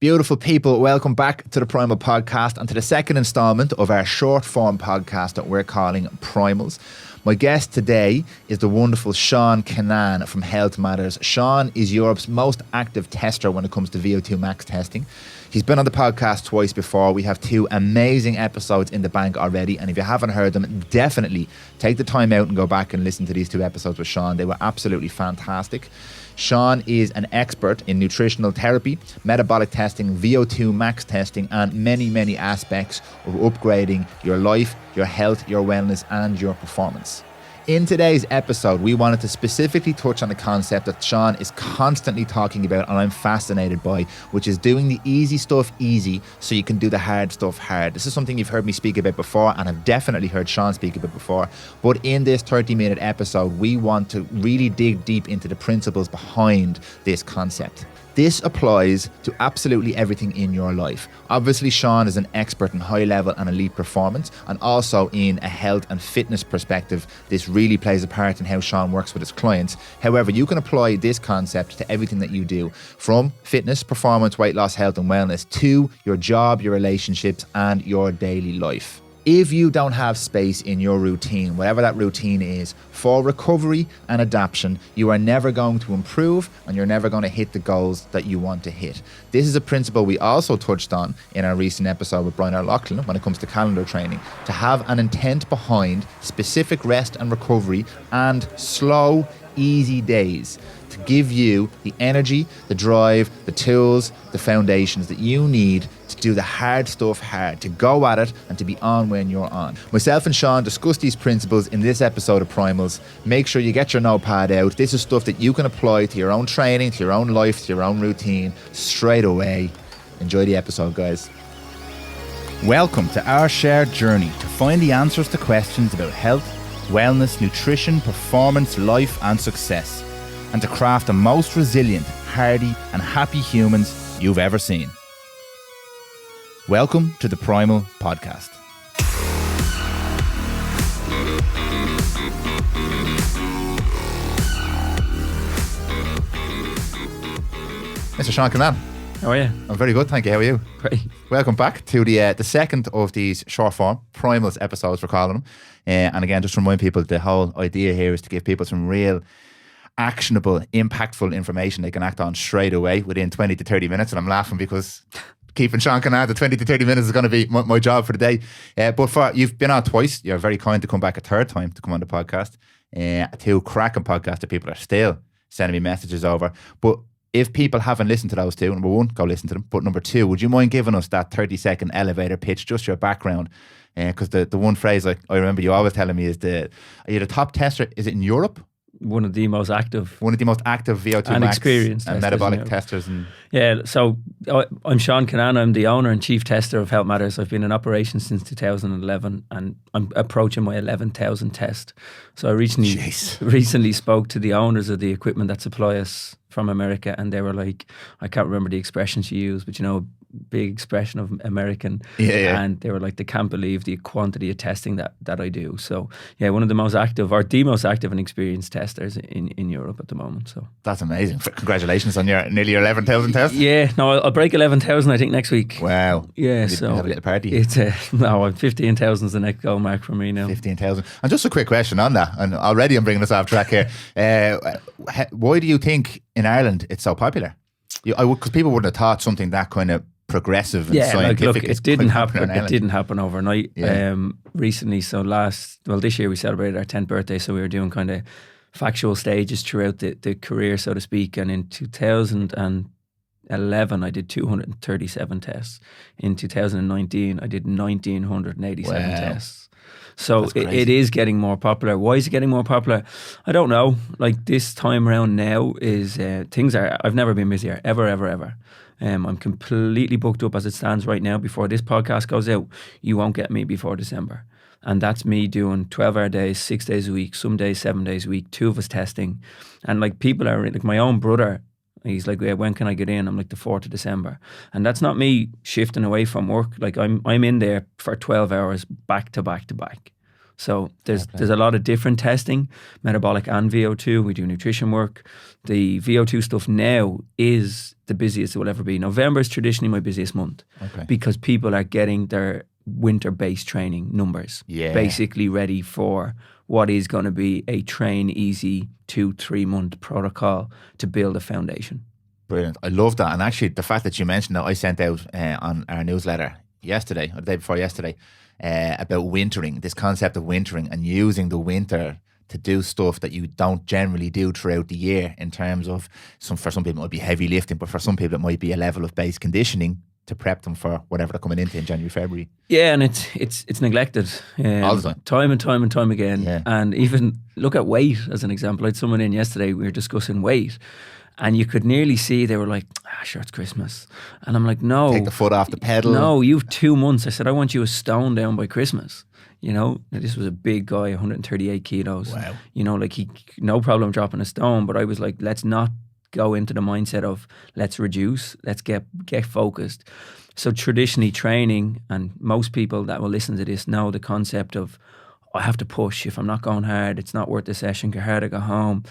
Beautiful people, welcome back to the Prymal podcast and to the second installment of our short form podcast that we're calling PRYMALS. My guest today is the wonderful Seán Kinane from Health Matters. Seán is Europe's most active tester when it comes to VO2 max testing. He's been on the podcast twice before. We have 2 amazing episodes in the bank already, and if you haven't heard them, definitely take the time out and go back and listen to these 2 episodes with Seán. They were absolutely fantastic. Seán is an expert in nutritional therapy, metabolic testing, VO2 max testing, and many, many aspects of upgrading your life, your health, your wellness, and your performance. In today's episode, we wanted to specifically touch on the concept that Seán is constantly talking about and I'm fascinated by, which is doing the easy stuff easy so you can do the hard stuff hard. This is something you've heard me speak about before, and I've definitely heard Seán speak about before. But in this 30-minute episode, we want to really dig deep into the principles behind this concept. This applies to absolutely everything in your life. Obviously, Seán is an expert in high level and elite performance, and also in a health and fitness perspective, this really plays a part in how Seán works with his clients. However, you can apply this concept to everything that you do, from fitness, performance, weight loss, health and wellness, to your job, your relationships, and your daily life. If you don't have space in your routine, whatever that routine is, for recovery and adaptation, you are never going to improve and you're never going to hit the goals that you want to hit. This is a principle we also touched on in our recent episode with Brian O'Loughlin when it comes to calendar training, to have an intent behind specific rest and recovery and slow, easy days to give you the energy, the drive, the tools, the foundations that you need to do the hard stuff hard, to go at it and to be on when you're on. Myself and Seán discuss these principles in this episode of Primals. Make sure you get your notepad out. This is stuff that you can apply to your own training, to your own life, to your own routine straight away. Enjoy the episode, guys. Welcome to our shared journey to find the answers to questions about health, wellness, nutrition, performance, life and success, and to craft the most resilient, hardy and happy humans you've ever seen. Welcome to the Prymal podcast. Mr. Seán Kinane. How are you? I'm very good, thank you. How are you? Great. Welcome back to the second of these short form Primals episodes, we're calling them. And again, just to remind people, the whole idea here is to give people some real actionable, impactful information they can act on straight away within 20 to 30 minutes. And I'm laughing because keeping Seán Kinane to 20 to 30 minutes is going to be my job for the day. But you've been on twice. You're very kind to come back a third time to come on the podcast. 2 cracking podcasts that people are still sending me messages over. But if people haven't listened to those 2, number 1, go listen to them. But number 2, would you mind giving us that 30-second elevator pitch, just your background? Because the one phrase I remember you always telling me is are you the top tester? Is it in Europe? One of the most active VO2 and max experienced and metabolic testers. Yeah, so I'm Seán Kinane. I'm the owner and chief tester of Health Matters. I've been in operation since 2011 and I'm approaching my 11,000 test. So I recently spoke to the owners of the equipment that supply us from America, and they were like, I can't remember the expression she used, but big expression of American. Yeah. And they were like, they can't believe the quantity of testing that I do. So yeah, one of the most active, or the most active and experienced testers in Europe at the moment. So that's amazing. Congratulations on your nearly 11,000 tests. Yeah, no, I'll break 11,000 I think next week. Wow. Yeah, so have a little party. It's 15,000 is the next goal mark for me now. 15,000. And just a quick question on that, and already I'm bringing us off track here. Why do you think in Ireland it's so popular? Because people wouldn't have thought something that kind of progressive and scientific. It didn't happen. It didn't happen overnight. Yeah. Recently, this year we celebrated our 10th birthday, so we were doing kind of factual stages throughout the career, so to speak. And in 2011, I did 237 tests. In 2019, I did 1,987 tests. So it is getting more popular. Why is it getting more popular? I don't know. Like this time around now is I've never been busier, ever. I'm completely booked up as it stands right now. Before this podcast goes out, you won't get me before December. And that's me doing 12-hour days, 6 days a week, some days 7 days a week, 2 of us testing. And like people are, like my own brother, he's like, when can I get in? I'm like, the 4th of December. And that's not me shifting away from work. Like I'm in there for 12 hours back to back to back. So there's a lot of different testing, metabolic and VO2. We do nutrition work. The VO2 stuff now is the busiest it will ever be. November is traditionally my busiest month because people are getting their winter-based training numbers, basically ready for what is going to be a train easy 2-3 month protocol to build a foundation. Brilliant. I love that. And actually, the fact that you mentioned that, I sent out on our newsletter yesterday, or the day before yesterday, about wintering, this concept of wintering and using the winter to do stuff that you don't generally do throughout the year, in terms of, for some people it might be heavy lifting, but for some people it might be a level of base conditioning to prep them for whatever they're coming into in January, February. Yeah, and it's neglected all the time. and time again. Yeah. And even look at weight as an example. I had someone in yesterday, we were discussing weight, and you could nearly see they were like, sure, it's Christmas. And I'm like, no. Take the foot off the pedal. No, you've 2 months. I said, I want you a stone down by Christmas. You know, this was a big guy, 138 kilos. Wow. You know, like he, no problem dropping a stone. But I was like, let's not go into the mindset of let's reduce, let's get focused. So traditionally training, and most people that will listen to this know the concept of, I have to push. If I'm not going hard, it's not worth the session. Go hard or go home.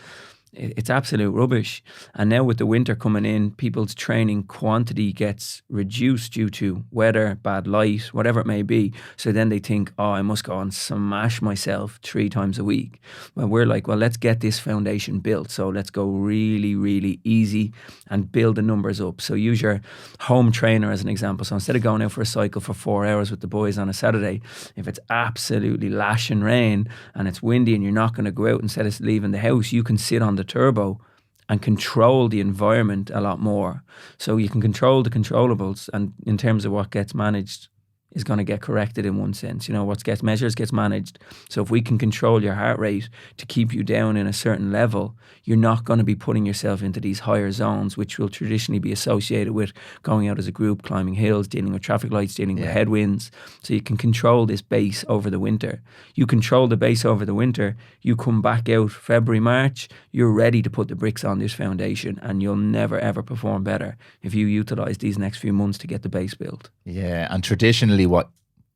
It's absolute rubbish. And now with the winter coming in, people's training quantity gets reduced due to weather, bad light, whatever it may be. So then they think, I must go and smash myself 3 times a week. Well, we're like, well, let's get this foundation built. So let's go really, really easy and build the numbers up. So use your home trainer as an example. So instead of going out for a cycle for 4 hours with the boys on a Saturday, if it's absolutely lashing rain and it's windy and you're not going to go out, instead of leaving the house, you can sit on the turbo and control the environment a lot more. So you can control the controllables, and in terms of what gets managed is going to get corrected in one sense. You know, what gets measured gets managed. So if we can control your heart rate to keep you down in a certain level, you're not going to be putting yourself into these higher zones, which will traditionally be associated with going out as a group, climbing hills, dealing with traffic lights, dealing with headwinds. So you can control this base over the winter. You control the base over the winter, you come back out February, March, you're ready to put the bricks on this foundation, and you'll never ever perform better if you utilize these next few months to get the base built. Yeah, and traditionally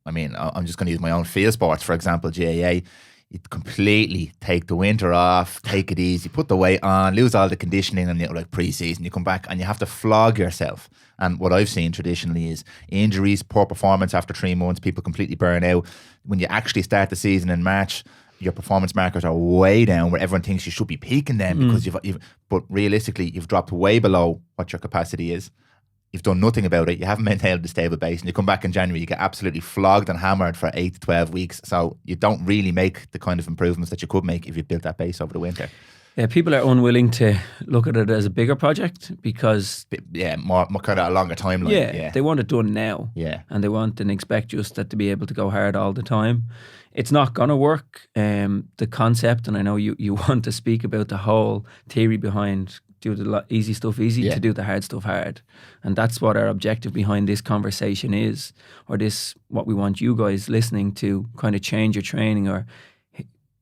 I'm just going to use my own field sports, for example, GAA. You completely take the winter off, take it easy, put the weight on, lose all the conditioning, and like pre-season, you come back and you have to flog yourself. And what I've seen traditionally is injuries, poor performance after 3 months, people completely burn out. When you actually start the season in March, your performance markers are way down, where everyone thinks you should be peaking them because but realistically, you've dropped way below what your capacity is. You've done nothing about it. You haven't maintained a stable base, and you come back in January, you get absolutely flogged and hammered for 8 to 12 weeks. So you don't really make the kind of improvements that you could make if you built that base over the winter. Yeah, people are unwilling to look at it as a bigger project because... Yeah, more kind of a longer timeline. Yeah, they want it done now. Yeah. And they want and expect just that to be able to go hard all the time. It's not going to work. The concept, and I know you want to speak about the whole theory behind do the easy stuff easy to do the hard stuff hard. And that's what our objective behind this conversation is, or this, what we want you guys listening to kind of change your training or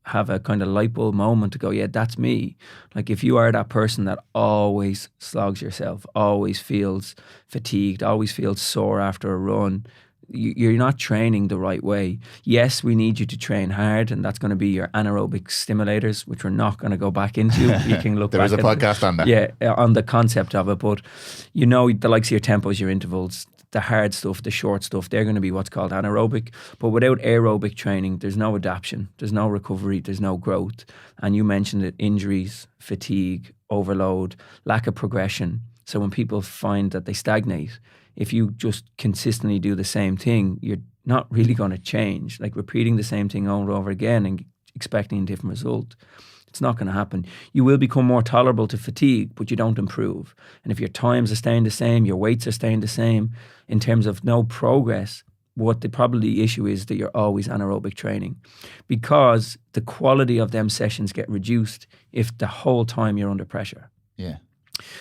have a kind of light bulb moment to go, yeah, that's me. Like if you are that person that always slogs yourself, always feels fatigued, always feels sore after a run, you're not training the right way. Yes, we need you to train hard, and that's going to be your anaerobic stimulators, which we're not going to go back into. You can look there back is a podcast on that. Yeah, on the concept of it. But you know, the likes of your tempos, your intervals, the hard stuff, the short stuff, they're going to be what's called anaerobic. But without aerobic training, there's no adaption, there's no recovery, there's no growth. And you mentioned it, injuries, fatigue, overload, lack of progression. So when people find that they stagnate, if you just consistently do the same thing, you're not really going to change. Like repeating the same thing over and over again and expecting a different result, it's not going to happen. You will become more tolerable to fatigue, but you don't improve. And if your times are staying the same, your weights are staying the same, in terms of no progress, what the probably issue is that you're always anaerobic training, because the quality of them sessions get reduced if the whole time you're under pressure. Yeah.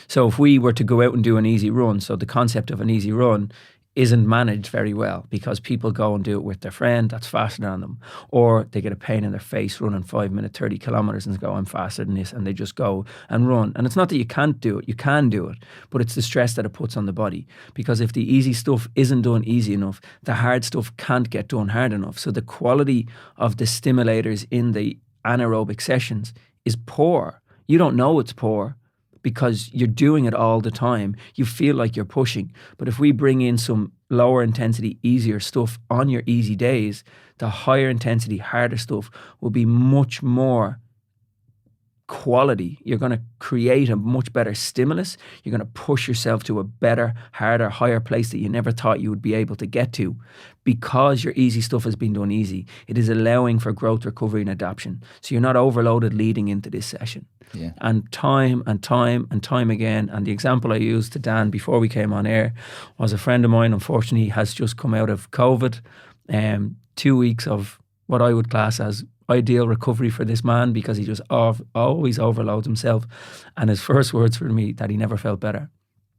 So if we were to go out and do an easy run, so the concept of an easy run isn't managed very well because people go and do it with their friend that's faster than them, or they get a pain in their face running 5 minute 30 kilometers and go, I'm faster than this, and they just go and run. And it's not that you can't do it, you can do it, but it's the stress that it puts on the body, because if the easy stuff isn't done easy enough, the hard stuff can't get done hard enough. So the quality of the stimulators in the anaerobic sessions is poor. You don't know it's poor because you're doing it all the time. You feel like you're pushing. But if we bring in some lower intensity, easier stuff on your easy days, the higher intensity, harder stuff will be much more quality. You're going to create a much better stimulus. You're going to push yourself to a better, harder, higher place that you never thought you would be able to get to, because your easy stuff has been done easy. It is allowing for growth, recovery, and adaptation. So you're not overloaded leading into this session. Yeah. And time and time and time again. And the example I used to Dan before we came on air was a friend of mine, unfortunately, has just come out of COVID. 2 weeks of what I would class as ideal recovery for this man, because he just always overloads himself. And his first words for me that he never felt better.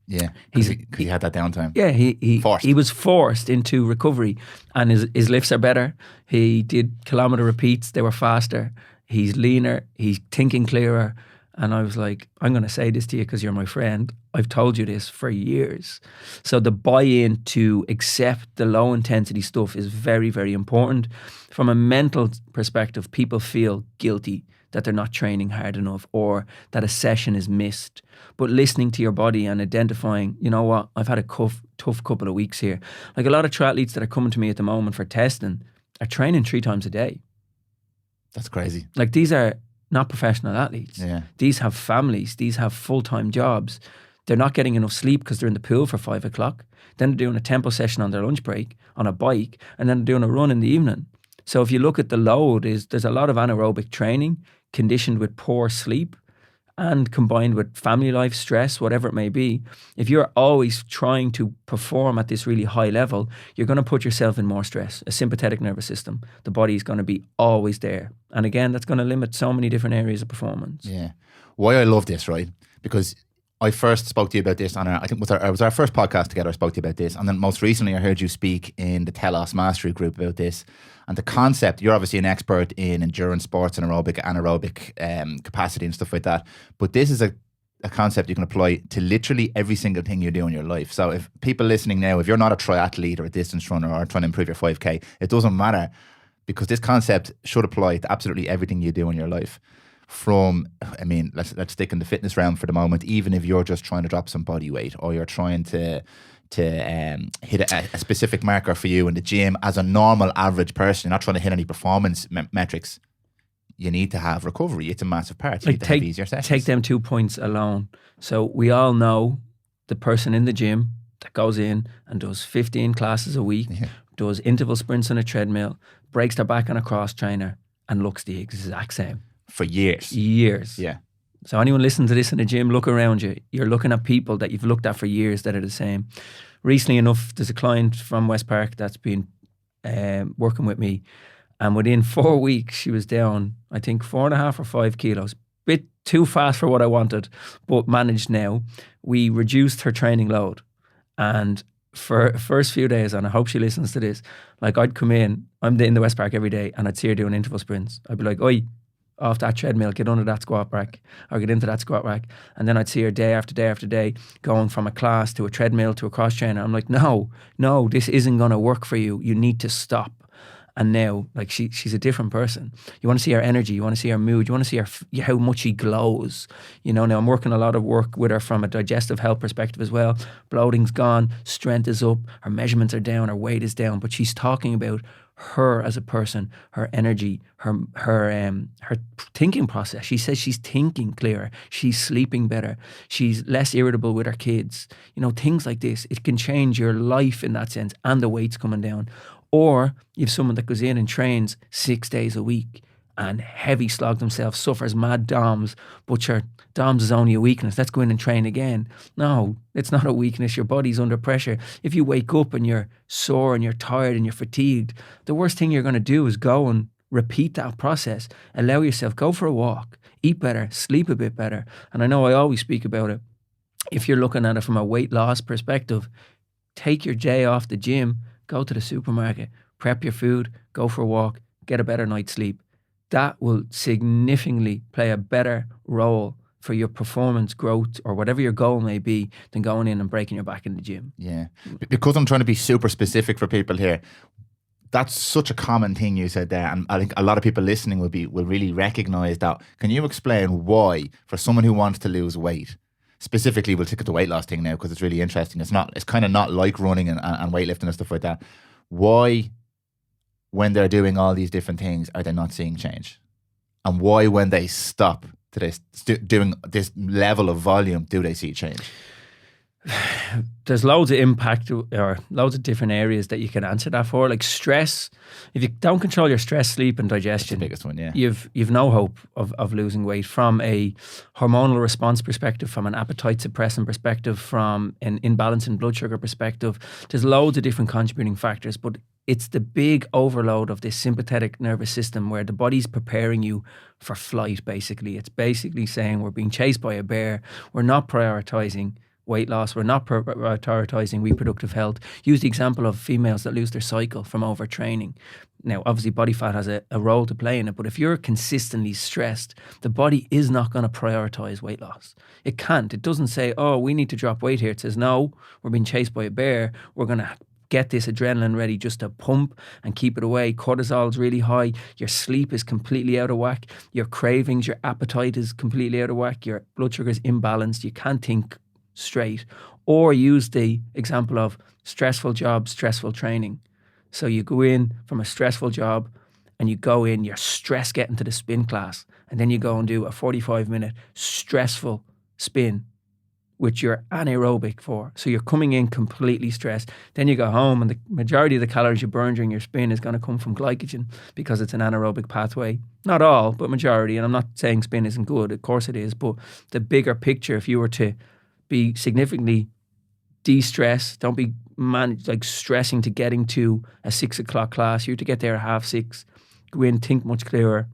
Yeah, he had that downtime. Yeah, he was forced into recovery, and his lifts are better. He did kilometer repeats; they were faster. He's leaner. He's thinking clearer. And I was like, I'm going to say this to you because you're my friend. I've told you this for years. So the buy-in to accept the low intensity stuff is very, very important. From a mental perspective, people feel guilty that they're not training hard enough, or that a session is missed. But listening to your body and identifying, you know what, I've had a tough couple of weeks here. Like a lot of triathletes that are coming to me at the moment for testing are training 3 times a day. That's crazy. Like, these are not professional athletes. Yeah. These have families. These have full-time jobs. They're not getting enough sleep because they're in the pool for 5 o'clock. Then they're doing a tempo session on their lunch break on a bike, and then they're doing a run in the evening. So if you look at the load, there's a lot of anaerobic training conditioned with poor sleep and combined with family life, stress, whatever it may be. If you're always trying to perform at this really high level, you're going to put yourself in more stress. A sympathetic nervous system, the body is going to be always there. And again, that's going to limit so many different areas of performance. Yeah. Why I love this, right? Because I first spoke to you about this on I think it was our first podcast together. I spoke to you about this. And then most recently I heard you speak in the Telos Mastery group about this. And the concept, you're obviously an expert in endurance sports and anaerobic capacity and stuff like that. But this is a concept you can apply to literally every single thing you do in your life. So if people listening now, if you're not a triathlete or a distance runner or trying to improve your 5K, it doesn't matter, because this concept should apply to absolutely everything you do in your life. From, I mean, let's stick in the fitness realm for the moment. Even if you're just trying to drop some body weight, or you're trying to hit a specific marker for you in the gym as a normal average person, you're not trying to hit any performance metrics, you need to have recovery. It's a massive part. You need to have easier sessions. Take them 2 points alone. So we all know the person in the gym that goes in and does 15 classes a week, does interval sprints on a treadmill, breaks their back on a cross trainer, and looks the exact same. For years. Yeah. So anyone listening to this in the gym, look around you. You're looking at people that you've looked at for years that are the same. Recently enough, there's a client from West Park that's been working with me, and within 4 weeks, she was down, I think, 4.5 or 5 kilos. Bit too fast for what I wanted, but managed now. We reduced her training load, and for the first few days, and I hope she listens to this, like, I'd come in, I'm in the West Park every day, and I'd see her doing interval sprints. I'd be like, oi, off that treadmill, get under that squat rack, or get into that squat rack. And then I'd see her day after day after day going from a class to a treadmill to a cross trainer. I'm like, no, this isn't going to work for you. You need to stop. And now, like, she's a different person. You want to see her energy. You want to see her mood. You want to see her how much she glows. You know, now I'm working a lot of work with her from a digestive health perspective as well. Bloating's gone. Strength is up. Her measurements are down. Her weight is down. But she's talking about her as a person, her energy, her thinking process. She says she's thinking clearer. She's sleeping better. She's less irritable with her kids. You know, things like this. It can change your life in that sense, and the weight's coming down. Or you have someone that goes in and trains 6 days a week and heavy slog themselves, suffers mad DOMS, but your DOMS is only a weakness. Let's go in and train again. No, it's not a weakness. Your body's under pressure. If you wake up and you're sore and you're tired and you're fatigued, the worst thing you're going to do is go and repeat that process. Allow yourself, go for a walk, eat better, sleep a bit better. And I know I always speak about it. If you're looking at it from a weight loss perspective, take your day off the gym, go to the supermarket, prep your food, go for a walk, get a better night's sleep. That will significantly play a better role for your performance growth or whatever your goal may be than going in and breaking your back in the gym. Yeah. Because I'm trying to be super specific for people here, that's such a common thing you said there, and I think a lot of people listening will really recognize that. Can you explain why, for someone who wants to lose weight, specifically we'll take the weight loss thing now because it's really interesting. It's kind of not like running and weightlifting and stuff like that. Why, when they're doing all these different things, are they not seeing change? And why, when they stop doing this level of volume, do they see change? There's loads of impact or loads of different areas that you can answer that for. Like stress, if you don't control your stress, sleep and digestion, that's the biggest one, yeah. You've no hope of losing weight from a hormonal response perspective, from an appetite suppressant perspective, from an imbalance in blood sugar perspective. There's loads of different contributing factors, but it's the big overload of this sympathetic nervous system where the body's preparing you for flight, basically. It's basically saying we're being chased by a bear. We're not prioritizing weight loss. We're not prioritizing reproductive health. Use the example of females that lose their cycle from overtraining. Now, obviously, body fat has a role to play in it, but if you're consistently stressed, the body is not going to prioritize weight loss. It can't. It doesn't say, oh, we need to drop weight here. It says, no, we're being chased by a bear. We're going to get this adrenaline ready just to pump and keep it away. Cortisol is really high. Your sleep is completely out of whack. Your cravings, your appetite is completely out of whack. Your blood sugar is imbalanced. You can't think straight. Or use the example of stressful job, stressful training. So you go in from a stressful job and you go in, you're stressed getting to the spin class, and then you go and do a 45-minute stressful spin which you're anaerobic for. So you're coming in completely stressed. Then you go home and the majority of the calories you burn during your spin is going to come from glycogen because it's an anaerobic pathway. Not all, but majority. And I'm not saying spin isn't good. Of course it is. But the bigger picture, if you were to be significantly de-stressed, don't be stressing to getting to a 6 o'clock class. You're to get there at 6:30. Go in, think much clearer.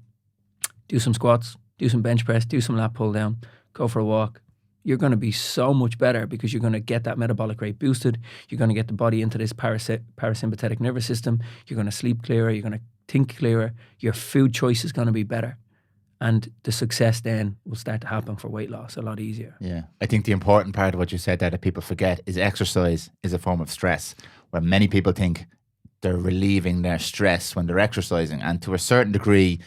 Do some squats, do some bench press, do some lat pull down, go for a walk. You're going to be so much better because you're going to get that metabolic rate boosted. You're going to get the body into this parasympathetic nervous system. You're going to sleep clearer. You're going to think clearer. Your food choice is going to be better. And the success then will start to happen for weight loss a lot easier. Yeah. I think the important part of what you said there that people forget is exercise is a form of stress, where many people think they're relieving their stress when they're exercising. And to a certain degree,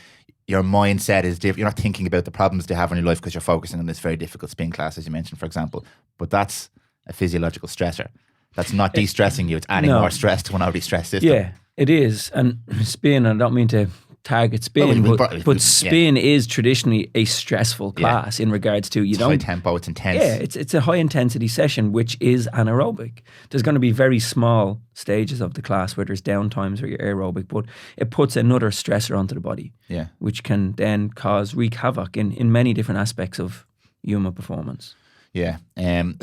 your mindset is different. You're not thinking about the problems they have in your life because you're focusing on this very difficult spin class, as you mentioned, for example. But that's a physiological stressor. That's not de-stressing you. It's adding more stress to an already stressed system. Yeah, it is. And spin, I don't mean to target spin, but spin is traditionally a stressful class in regards to it's high tempo, it's intense. Yeah, it's a high intensity session, which is anaerobic. There's going to be very small stages of the class where there's down times where you're aerobic, but it puts another stressor onto the body, which can then wreak havoc in many different aspects of human performance. Yeah.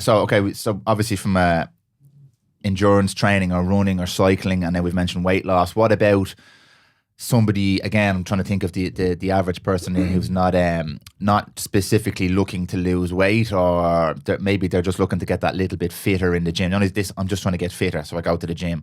So obviously from endurance training or running or cycling, and then we've mentioned weight loss. What about somebody, again, I'm trying to think of the average person who's not specifically looking to lose weight, or maybe they're just looking to get that little bit fitter in the gym. I'm just trying to get fitter, so I go to the gym.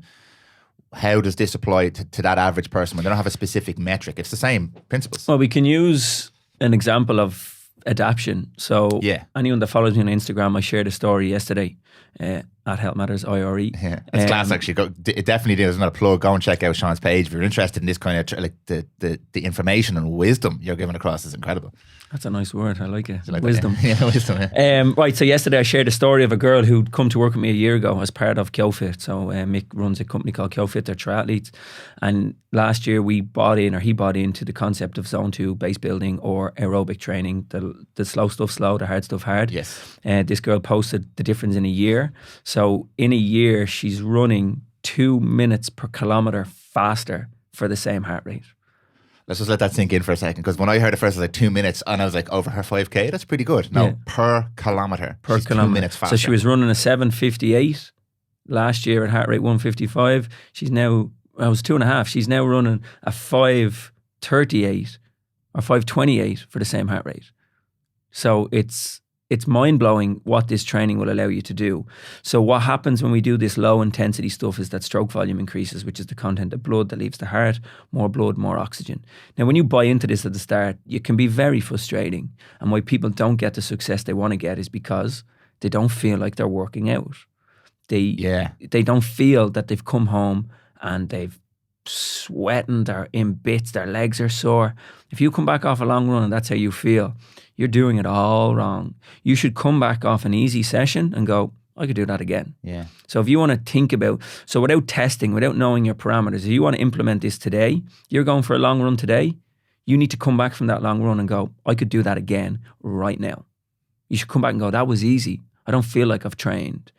How does this apply to that average person when they don't have a specific metric? It's the same principles. Well, we can use an example of adaptation. So anyone that follows me on Instagram, I shared a story yesterday at Health Matters IRE. Yeah, it's class actually. It definitely is not a plug. Go and check out Seán's page if you're interested in this kind of the information and wisdom you're giving across is incredible. That's a nice word. I like it. Like wisdom. Yeah, wisdom. Yeah. Right. So yesterday I shared a story of a girl who'd come to work with me a year ago as part of KyoFit. So Mick runs a company called KyoFit. They're triathletes, and last year he bought into the concept of Zone 2 base building or aerobic training. The slow stuff slow, the hard stuff hard. Yes. This girl posted the difference in a year. So in a year she's running 2 minutes per kilometer faster for the same heart rate. Let's just let that sink in for a second, because when I heard it first, I was like 2 minutes, and I was like, over her 5K, that's pretty good. No, per kilometre. Per kilometre. 2 minutes faster. So she was running a 7:58 last year at heart rate 155. She's now, I was 2.5. She's now running a 5:38 or 5:28 for the same heart rate. So it's it's mind-blowing what this training will allow you to do. So what happens when we do this low-intensity stuff is that stroke volume increases, which is the content of blood that leaves the heart. More blood, more oxygen. Now, when you buy into this at the start, it can be very frustrating. And why people don't get the success they want to get is because they don't feel like they're working out. They don't feel that they've come home and they've sweating, they're in bits, their legs are sore. If you come back off a long run and that's how you feel, you're doing it all wrong. You should come back off an easy session and go, I could do that again. Yeah. So if you want to think about, so without testing, without knowing your parameters, if you want to implement this today, you're going for a long run today, you need to come back from that long run and go, I could do that again right now. You should come back and go, that was easy. I don't feel like I've trained.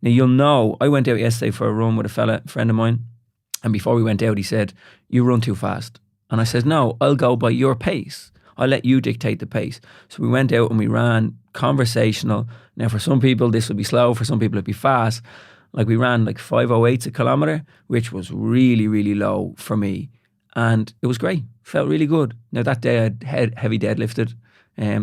Now you'll know, I went out yesterday for a run with a friend of mine, and before we went out, he said, you run too fast. And I said, no, I'll go by your pace. I'll let you dictate the pace. So we went out and we ran conversational. Now, for some people, this would be slow. For some people, it'd be fast. Like we ran like 5:08 a kilometre, which was really, really low for me. And it was great. Felt really good. Now, that day I had heavy deadlifted.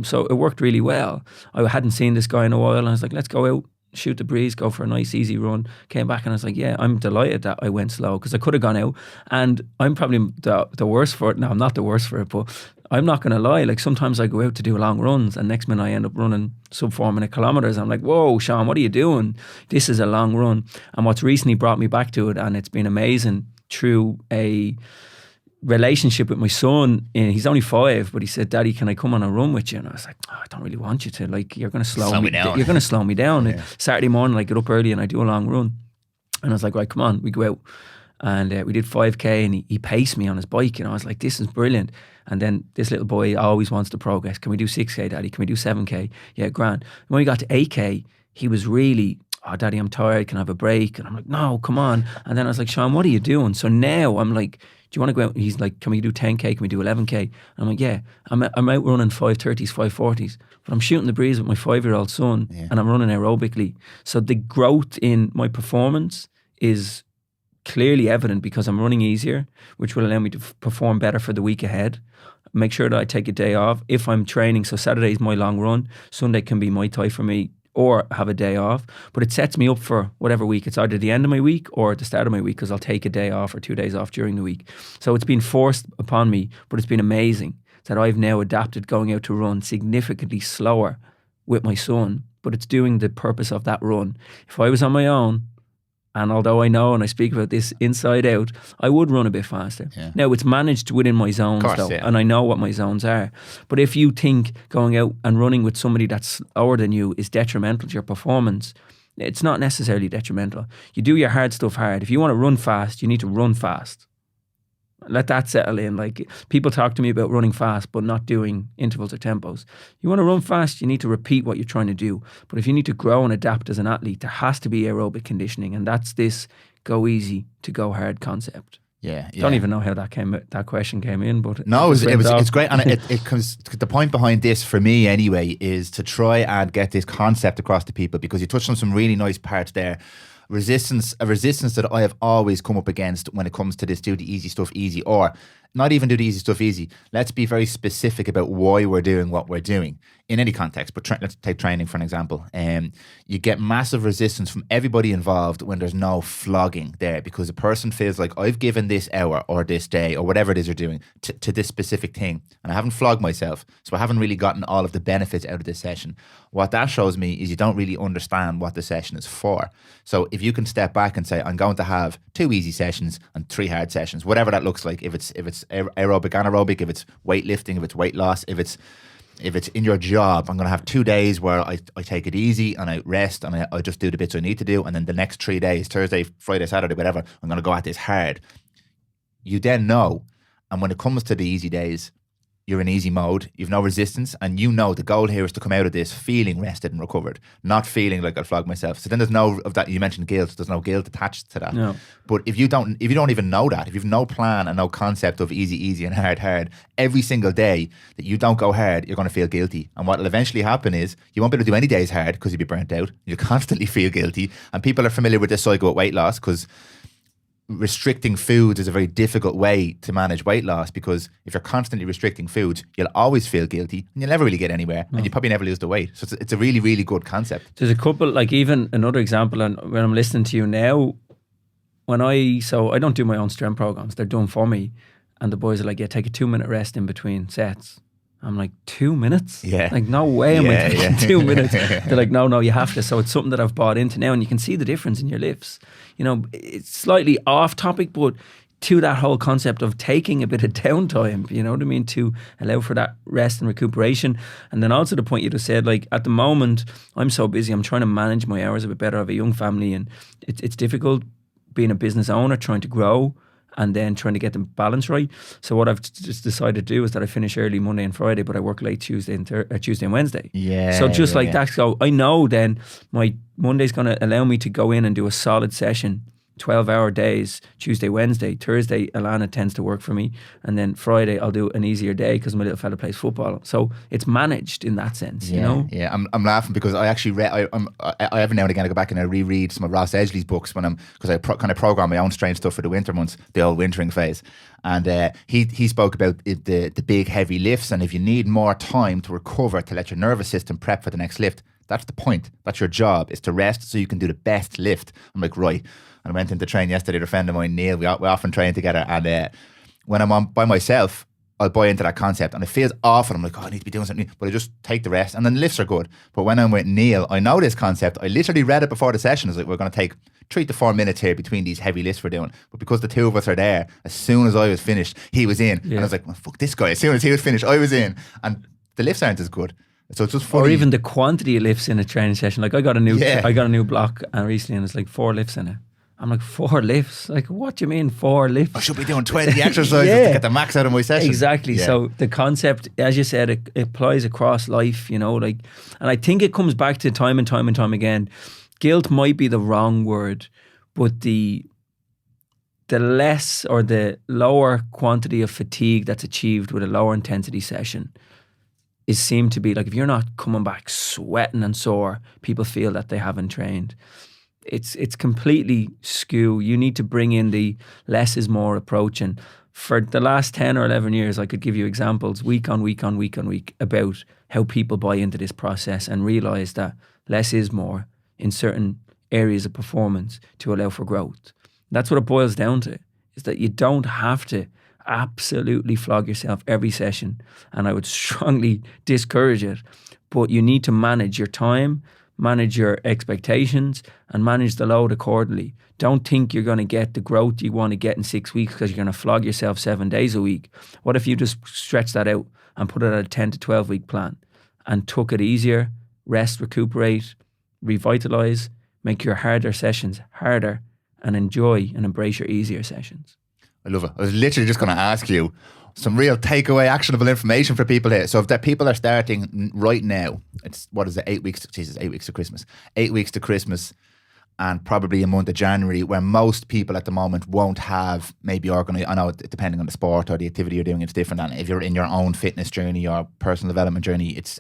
So it worked really well. I hadn't seen this guy in a while. And I was like, let's go out, shoot the breeze, go for a nice easy run. Came back and I was like, yeah, I'm delighted that I went slow because I could have gone out. And I'm probably the worst for it. No, I'm not the worst for it, but I'm not going to lie. Like sometimes I go out to do long runs and next minute I end up running sub 4 minute kilometres. I'm like, whoa, Seán, what are you doing? This is a long run. And what's recently brought me back to it, and it's been amazing through a relationship with my son. He's only 5, but he said, Daddy, can I come on a run with you? And I was like, I don't really want you to. Like, you're going to slow me down. You're going to slow me down. Yeah. Saturday morning, I get up early and I do a long run. And I was like, right, come on, we go out. And we did 5K and he paced me on his bike. And I was like, this is brilliant. And then this little boy always wants to progress. Can we do 6K, Daddy? Can we do 7K? Yeah, grand. And when we got to 8K, he was really, oh, Daddy, I'm tired. Can I have a break? And I'm like, no, come on. And then I was like, Seán, what are you doing? So now I'm like, do you want to go out? And he's like, can we do 10K? Can we do 11K? And I'm like, yeah. I'm out running 5:30s, 5:40s. But I'm shooting the breeze with my 5-year-old son and I'm running aerobically. So the growth in my performance is clearly evident because I'm running easier, which will allow me to perform better for the week ahead. Make sure that I take a day off. If I'm training, so Saturday is my long run, Sunday can be Muay Thai for me, or have a day off, but it sets me up for whatever week. It's either the end of my week or at the start of my week because I'll take a day off or 2 days off during the week. So it's been forced upon me, but it's been amazing that I've now adapted going out to run significantly slower with my son, but it's doing the purpose of that run. If I was on my own, and although I know and I speak about this inside out, I would run a bit faster. Yeah. Now, it's managed within my zones, though, and I know what my zones are. But if you think going out and running with somebody that's slower than you is detrimental to your performance, it's not necessarily detrimental. You do your hard stuff hard. If you want to run fast, you need to run fast. Let that settle in. Like, people talk to me about running fast but not doing intervals or tempos. You want to run fast, you need to repeat what you're trying to do. But if you need to grow and adapt as an athlete, there has to be aerobic conditioning, and that's this go easy to go hard concept. Yeah. Don't even know how that question came in, but no, it's great, and it comes. The point behind this for me anyway is to try and get this concept across to people, because you touched on some really nice parts there. A resistance that I have always come up against when it comes to this: do the easy stuff easy, or not even do the easy stuff easy. Let's be very specific about why we're doing what we're doing in any context. But let's take training for an example. You get massive resistance from everybody involved when there's no flogging there, because a person feels like, I've given this hour or this day or whatever it is you're doing to this specific thing, and I haven't flogged myself, so I haven't really gotten all of the benefits out of this session. What that shows me is you don't really understand what the session is for. So if you can step back and say, I'm going to have 2 easy sessions and 3 hard sessions, whatever that looks like, if it's aerobic, anaerobic, if it's weightlifting, if it's weight loss, if it's in your job, I'm going to have 2 days where I take it easy and I rest and I just do the bits I need to do, and then the next 3 days, Thursday, Friday, Saturday, whatever, I'm going to go at this hard. You then know, and when it comes to the easy days, you're in easy mode, you've no resistance, and you know the goal here is to come out of this feeling rested and recovered, not feeling like I'll flog myself. So then there's no of that. You mentioned guilt. There's no guilt attached to that. No. But if you don't even know that, if you've no plan and no concept of easy and hard, every single day that you don't go hard, you're going to feel guilty. And what will eventually happen is you won't be able to do any days hard because you'll be burnt out. You'll constantly feel guilty. And people are familiar with this cycle with weight loss, because restricting foods is a very difficult way to manage weight loss, because if you're constantly restricting foods, you'll always feel guilty and you'll never really get anywhere, and you probably never lose the weight. So it's a really, really good concept. There's a couple, like even another example, and when I'm listening to you now, so I don't do my own strength programs, they're done for me, and the boys are like, yeah, take a 2-minute rest in between sets. I'm like, 2 minutes? Yeah. Like, no way am I taking 2 minutes. They're like, no, you have to. So it's something that I've bought into now, and you can see the difference in your lifts. You know, it's slightly off topic, but to that whole concept of taking a bit of downtime, you know what I mean, to allow for that rest and recuperation. And then also the point you just said, like, at the moment, I'm so busy, I'm trying to manage my hours a bit better. I have a young family, and it's difficult being a business owner, trying to grow and then trying to get the balance right. So what I've just decided to do is that I finish early Monday and Friday, but I work late Tuesday and Wednesday. Yeah. So just that, so I know then my Monday's going to allow me to go in and do a solid session, 12-hour days, Tuesday, Wednesday. Thursday, Alana tends to work for me. And then Friday, I'll do an easier day because my little fella plays football. So it's managed in that sense, you know? Yeah, I'm laughing because I actually read, I every now and again I go back and I reread some of Ross Edgley's books because I kind of program my own strange stuff for the winter months, the old wintering phase. And he spoke about the big heavy lifts, and if you need more time to recover, to let your nervous system prep for the next lift, that's the point. That's your job, is to rest so you can do the best lift. I'm like, right. And I went into train yesterday with a friend of mine, Neil. We often train together. And when I'm on by myself, I'll buy into that concept. And it feels awful. I'm like, I need to be doing something. But I just take the rest. And then the lifts are good. But when I'm with Neil, I know this concept. I literally read it before the session. I was like, we're going to take 3 to 4 minutes here between these heavy lifts we're doing. But because the two of us are there, as soon as I was finished, he was in. Yeah. And I was like, well, fuck this guy. As soon as he was finished, I was in. And the lifts aren't as good. So it's just funny. Or even the quantity of lifts in a training session. Like I got a new block recently, and it's like 4 lifts in it. I'm like, 4 lifts? Like, what do you mean 4 lifts? I should be doing 20 exercises to get the max out of my session. Exactly. Yeah. So the concept, as you said, it applies across life, you know, like, and I think it comes back to time and time again. Guilt might be the wrong word, but the less or the lower quantity of fatigue that's achieved with a lower intensity session is seemed to be like, if you're not coming back sweating and sore, people feel that they haven't trained. It's completely skew. You need to bring in the less is more approach. And for the last 10 or 11 years, I could give you examples week on week about how people buy into this process and realize that less is more in certain areas of performance to allow for growth. That's what it boils down to, is that you don't have to absolutely flog yourself every session. And I would strongly discourage it. But you need to manage your time, manage your expectations, and manage the load accordingly. Don't think you're going to get the growth you want to get in 6 weeks because you're going to flog yourself 7 days a week. What if you just stretch that out and put it at a 10 to 12 week plan and took it easier, rest, recuperate, revitalize, make your harder sessions harder, and enjoy and embrace your easier sessions? I love it. I was literally just going to ask you some real takeaway, actionable information for people here. So if that people are starting right now, it's, what is it, 8 weeks? Jesus, 8 weeks to Christmas. 8 weeks to Christmas, and probably a month of January, where most people at the moment won't have maybe organized. I know depending on the sport or the activity you're doing, it's different. And if you're in your own fitness journey or personal development journey, it's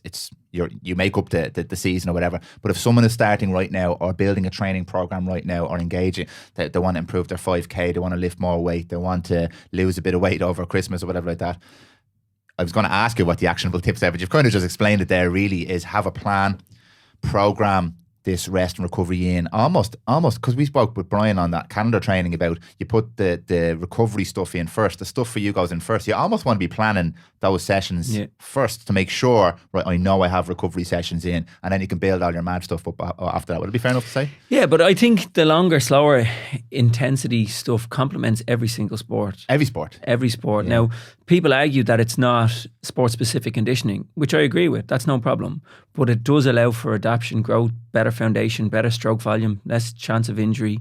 you make up the season or whatever. But if someone is starting right now or building a training program right now or engaging, they want to improve their 5K, they want to lift more weight, they want to lose a bit of weight over Christmas or whatever like that. I was going to ask you what the actionable tips are, but you've kind of just explained it there. Really is have a plan, program this rest and recovery in almost because we spoke with Brian on that calendar training about you put the recovery stuff in first, the stuff for you goes in first. You almost want to be planning those sessions first to make sure, right, I know I have recovery sessions in, and then you can build all your mad stuff up after that. Would it be fair enough to say? Yeah, but I think the longer, slower intensity stuff complements every single sport. Every sport. Yeah. Now, people argue that it's not sport-specific conditioning, which I agree with. That's no problem. But it does allow for adaptation, growth, better foundation, better stroke volume, less chance of injury.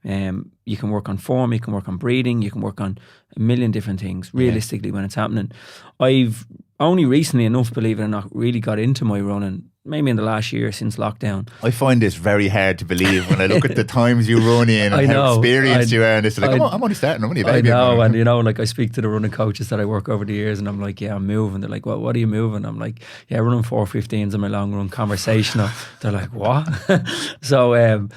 You can work on form, you can work on breathing, you can work on a million different things realistically when it's happening. I've only recently enough, believe it or not, really got into my running, maybe in the last year since lockdown. I find this very hard to believe when I look at the times you run in and how experienced you are, and it's like, I'm only starting, I'm only a baby. I know, and you know, like I speak to the running coaches that I work over the years and I'm like, yeah, I'm moving. They're like, what are you moving? I'm like, yeah, running 4:15s in my long run, conversational. They're like, what? So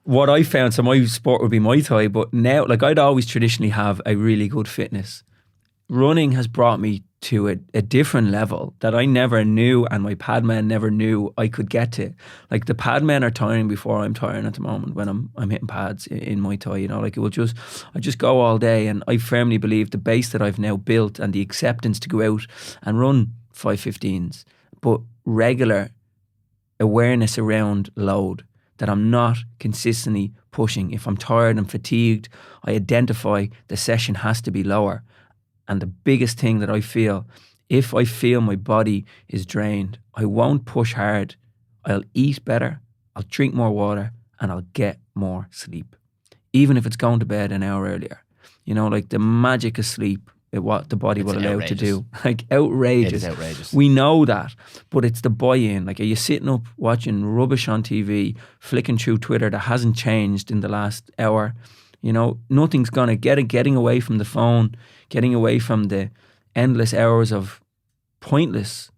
what I found, so my sport would be Muay Thai, but now, like I'd always traditionally have a really good fitness. Running has brought me to a different level that I never knew, and my padman never knew I could get to. Like the padmen are tiring before I'm tiring at the moment when I'm hitting pads in Muay Thai, you know, like I just go all day, and I firmly believe the base that I've now built and the acceptance to go out and run 5:15s, but regular awareness around load, that I'm not consistently pushing. If I'm tired and fatigued, I identify the session has to be lower. And the biggest thing that I feel, if I feel my body is drained, I won't push hard. I'll eat better, I'll drink more water, and I'll get more sleep. Even if it's going to bed an hour earlier. You know, like the magic of sleep, what the body will allow to do. Like outrageous. It is outrageous. We know that, but it's the buy-in. Like, are you sitting up watching rubbish on TV, flicking through Twitter that hasn't changed in the last hour? You know, nothing's gonna getting away from the phone, getting away from the endless hours of pointless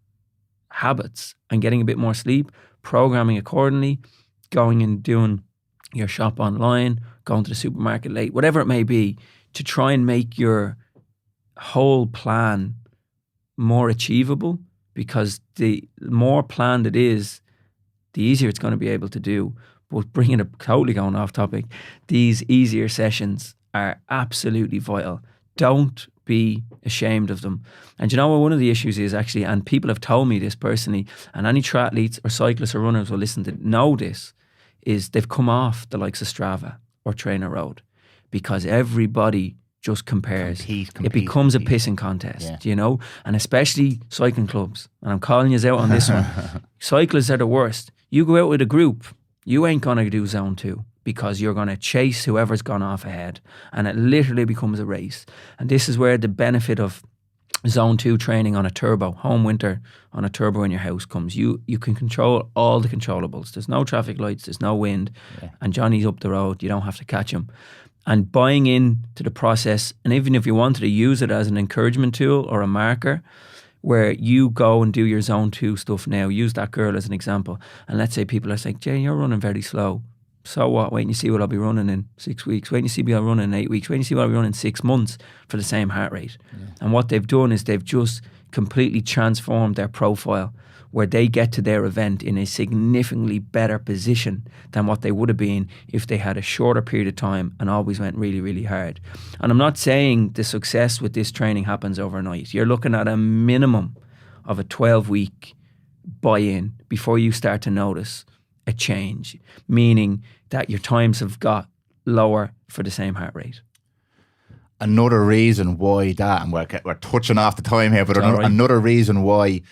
habits and getting a bit more sleep, programming accordingly, going and doing your shop online, going to the supermarket late, whatever it may be, to try and make your whole plan more achievable, because the more planned it is, the easier it's going to be able to do. But bringing it totally going off topic, these easier sessions are absolutely vital. Don't be ashamed of them. And you know what one of the issues is actually, and people have told me this personally, and any triathletes or cyclists or runners will listen to know this, is they've come off the likes of Strava or Trainer Road because everybody just compares. It becomes a pissing contest, you know, and especially cycling clubs. And I'm calling you out on this one. Cyclists are the worst. You go out with a group, you ain't going to do zone 2 because you're going to chase whoever's gone off ahead, and it literally becomes a race. And this is where the benefit of zone 2 training on a turbo, home winter on a turbo in your house comes. You can control all the controllables. There's no traffic lights, there's no wind, and Johnny's up the road. You don't have to catch him. And buying into the process, and even if you wanted to use it as an encouragement tool or a marker, where you go and do your zone 2 stuff now, use that girl as an example. And let's say people are saying, Jay, you're running very slow. So what? Wait and you see what I'll be running in 6 weeks. Wait and you see what I'll run in 8 weeks. Wait and you see what I'll be running in 6 months for the same heart rate. Yeah. And what they've done is they've just completely transformed their profile, where they get to their event in a significantly better position than what they would have been if they had a shorter period of time and always went really, really hard. And I'm not saying the success with this training happens overnight. You're looking at a minimum of a 12-week buy-in before you start to notice a change, meaning that your times have got lower for the same heart rate. Another reason why that, and we're touching off the time here, but another reason why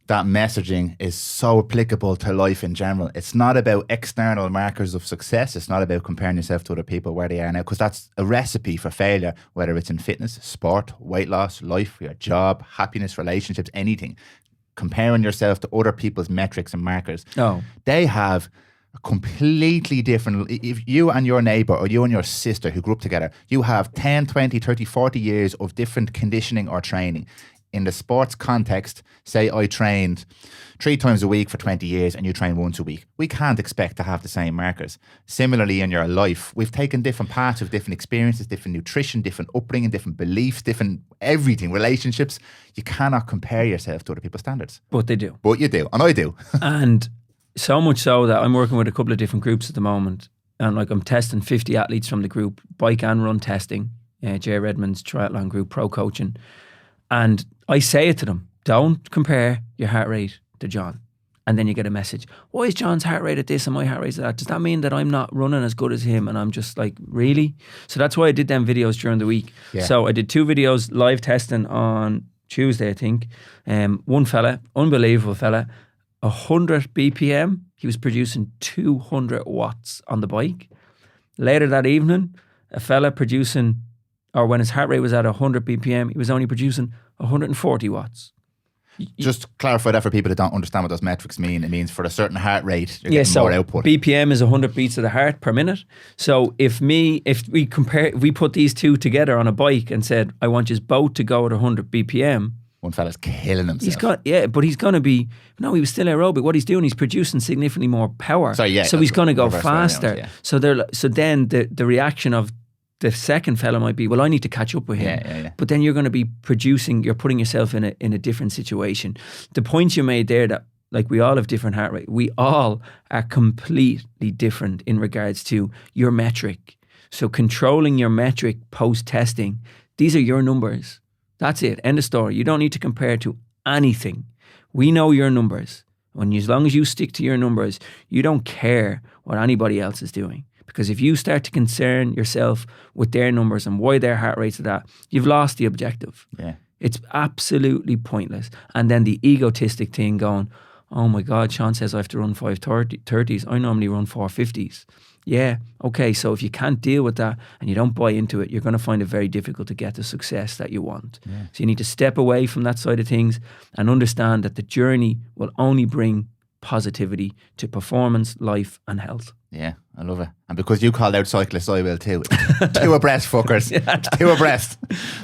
that messaging is so applicable to life in general. It's not about external markers of success. It's not about comparing yourself to other people where they are now, because that's a recipe for failure, whether it's in fitness, sport, weight loss, life, your job, happiness, relationships, anything. Comparing yourself to other people's metrics and markers. Oh. They have a completely different, if you and your neighbor or you and your sister who grew up together, you have 10, 20, 30, 40 years of different conditioning or training. In the sports context, say I trained 3 times a week for 20 years and you train once a week. We can't expect to have the same markers. Similarly, in your life, we've taken different paths with different experiences, different nutrition, different upbringing, different beliefs, different everything, relationships. You cannot compare yourself to other people's standards. But they do. But you do, and I do. And so much so that I'm working with a couple of different groups at the moment. And like I'm testing 50 athletes from the group, bike and run testing, Jay Redmond's triathlon group, pro coaching. And I say it to them, don't compare your heart rate to John. And then you get a message, why is John's heart rate at this and my heart rate at that? Does that mean that I'm not running as good as him? And I'm just like, really? So that's why I did them videos during the week. Yeah. So I did 2 videos live testing on Tuesday, I think. One fella, unbelievable fella, 100 BPM. He was producing 200 watts on the bike. Later that evening, a fella producing, or when his heart rate was at 100 BPM, he was only producing 140 watts. Just clarify that for people that don't understand what those metrics mean. It means for a certain heart rate, you're getting more output. BPM is 100 beats of the heart per minute. So if we put these two together on a bike and said, I want you both to go at 100 BPM, One fella's killing himself. But he's going to be. No, he was still aerobic. What he's doing, he's producing significantly more power. So he's going to go faster. Around, So then the reaction of the second fella might be, well, I need to catch up with him. Yeah. But then you're going to be you're putting yourself in a different situation. The point you made there that like we all have different heart rate. We all are completely different in regards to your metric. So controlling your metric post-testing, these are your numbers. That's it. End of story. You don't need to compare to anything. We know your numbers. As long as you stick to your numbers, you don't care what anybody else is doing. Because if you start to concern yourself with their numbers and why their heart rates are that, you've lost the objective. Yeah. It's absolutely pointless. And then the egotistic thing going, oh my God, Seán says I have to run 5:30s. I normally run 4:50s. Yeah, okay, so if you can't deal with that and you don't buy into it, you're going to find it very difficult to get the success that you want. Yeah. So you need to step away from that side of things and understand that the journey will only bring positivity to performance, life and health. Yeah, I love it. And because you called out cyclists, I will too. 2 abreast, fuckers. 2 abreast,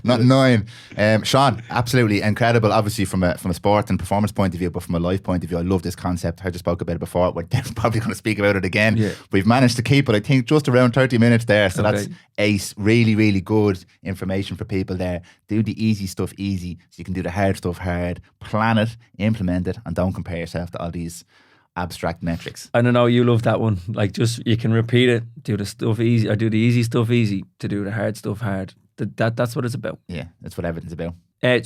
not 9. Seán, absolutely incredible. Obviously, from a sport and performance point of view, but from a life point of view, I love this concept. I just spoke about it before. We're probably going to speak about it again. Yeah. We've managed to keep it, I think, just around 30 minutes there. So that's ace. Really, really good information for people there. Do the easy stuff easy, so you can do the hard stuff hard. Plan it, implement it, and don't compare yourself to all these abstract metrics. I don't know, you love that one. Like, just you can repeat it, do the stuff easy, or do the easy stuff easy to do the hard stuff hard. That's what it's about. Yeah, that's what everything's about.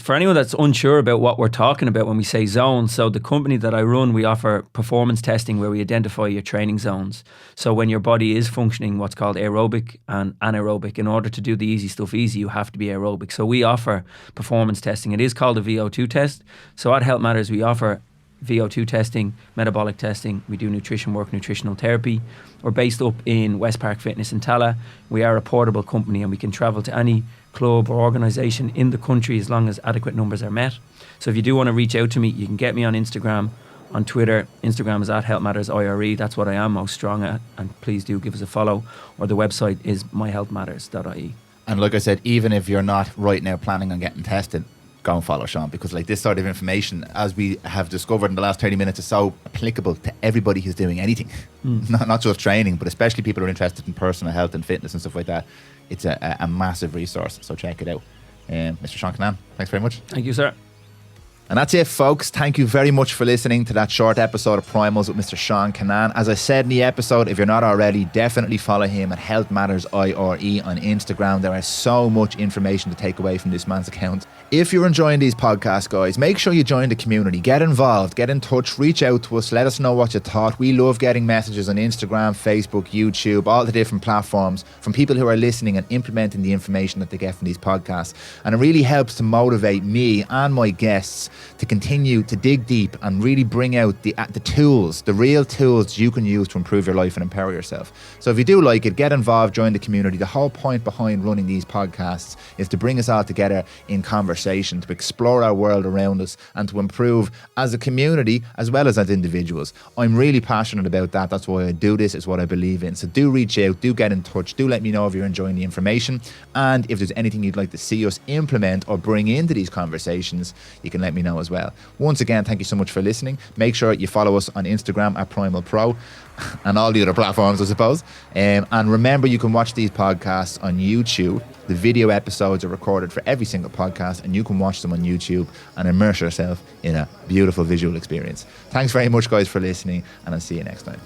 For anyone that's unsure about what we're talking about when we say zones, so the company that I run, we offer performance testing where we identify your training zones. So when your body is functioning what's called aerobic and anaerobic, in order to do the easy stuff easy, you have to be aerobic. So we offer performance testing. It is called a VO2 test. So at Health Matters, we offer VO2 testing, metabolic testing. We do nutrition work, nutritional therapy. We're based up in West Park Fitness in Tala. We are a portable company and we can travel to any club or organisation in the country as long as adequate numbers are met. So if you do want to reach out to me, you can get me on Instagram, on Twitter. Instagram is at Health Matters IRE. That's what I am most strong at. And please do give us a follow. Or the website is myhealthmatters.ie. And like I said, even if you're not right now planning on getting tested, go and follow Seán, because like this sort of information, as we have discovered in the last 30 minutes, is so applicable to everybody who's doing anything. Not just training, but especially people who are interested in personal health and fitness and stuff like that. It's a massive resource, so check it out. Mr. Seán Kinane, thanks very much. Thank you, sir. And that's it, folks. Thank you very much for listening to that short episode of Primals with Mr. Seán Kinane. As I said in the episode, if you're not already, definitely follow him at Health Matters IRE on Instagram. There is so much information to take away from this man's account. If you're enjoying these podcasts, guys, make sure you join the community. Get involved, get in touch, reach out to us, let us know what you thought. We love getting messages on Instagram, Facebook, YouTube, all the different platforms from people who are listening and implementing the information that they get from these podcasts. And it really helps to motivate me and my guests to continue to dig deep and really bring out the tools, the real tools you can use to improve your life and empower yourself. So if you do like it, get involved, join the community. The whole point behind running these podcasts is to bring us all together in conversation, to explore our world around us and to improve as a community as well as individuals. I'm really passionate about that. That's why I do this. It's what I believe in. So do reach out, do get in touch, do let me know if you're enjoying the information, and if there's anything you'd like to see us implement or bring into these conversations, you can let me know as well. Once again, thank you so much for listening. Make sure you follow us on Instagram at Prymal Pro and all the other platforms, I suppose. And remember, you can watch these podcasts on YouTube. The video episodes are recorded for every single podcast, and you can watch them on YouTube and immerse yourself in a beautiful visual experience. Thanks very much, guys, for listening, and I'll see you next time.